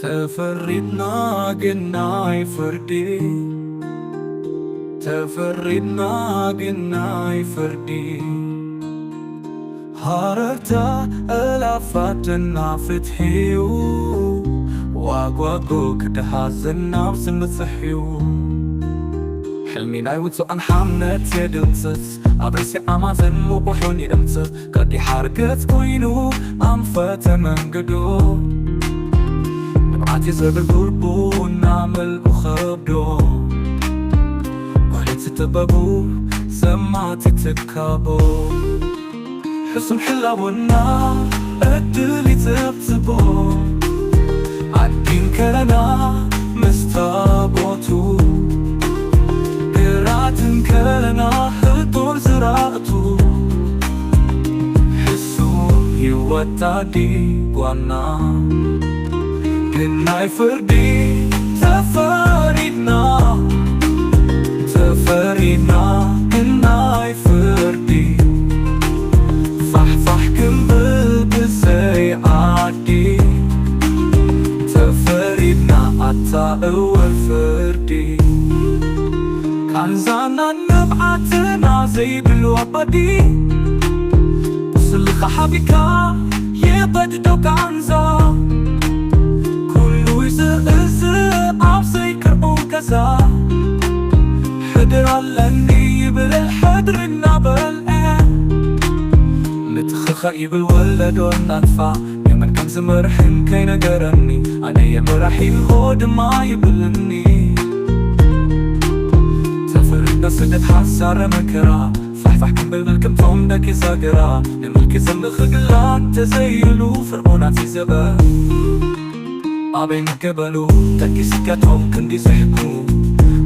تفردنا قناي فردي، تفردنا قناي فردي، هارتا ألافاتنا فتحيو واقواقو كدهازنا بسمسحيو حلمي نايوتو أنحامنا تدمسس أبرسي أمازن مبوحوني دمسس قدي حركت كوينو أنفت منقدو نبعتي زرب القربو نعمل أخبدو وحيت تبابو سمعتي تكابو حسن حلاونا أدلي تبتبو عدين كلنا مستابوتو قراتن كلنا هدور زراعتو حسو يوتادي وانا قناي فردي تفاريدنا تفاريدنا قناي فردي فحفح كمبل بزي عادي تفاريدنا عطا أول فردي كان زانا نبعتنا زي بالوبدي وصلخ حبيكا يبددو كانزا كلو يزق عبزي كرقو كذا حدر علني بالحدر النابل نتخخي بالولد والنطفة يمن كم زمرحم كي نقرني أنا يمرحي الهود ما يبلني تفردنا سدت حسار مكرا فحفح كم بالملكم توم داكي زاقرا الملك زمد خقلان تزيلو فرعوناتي زبا أبين قبلو تاكي سكاتهم كندي سحكو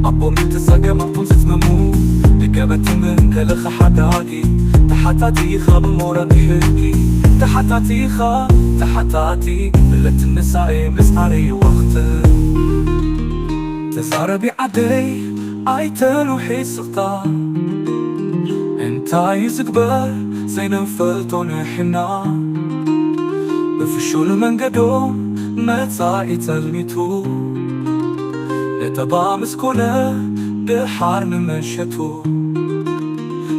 أبو متساقم أبو ستممو لقابت من كلخ حداقي تحتاتي خاب مورد حقي تحتاتي خاب تحتاتي بلت النساء مسعري وقت تزاربي عدي عيتلو حي سلطان انتا يزقبر زين فلتون حنا بفشول من قدوم متاعي تلميتو لتبا مسكونة بحار نمشتو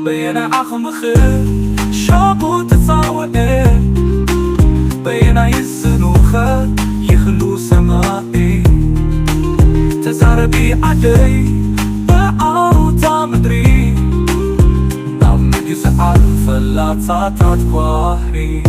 بينا عخم خير شابو تتصاور بينا يزنو خير يخلو سمائي تزاربي عدي بقاو تامدري نعم يزعل فلا تعتاد كواهري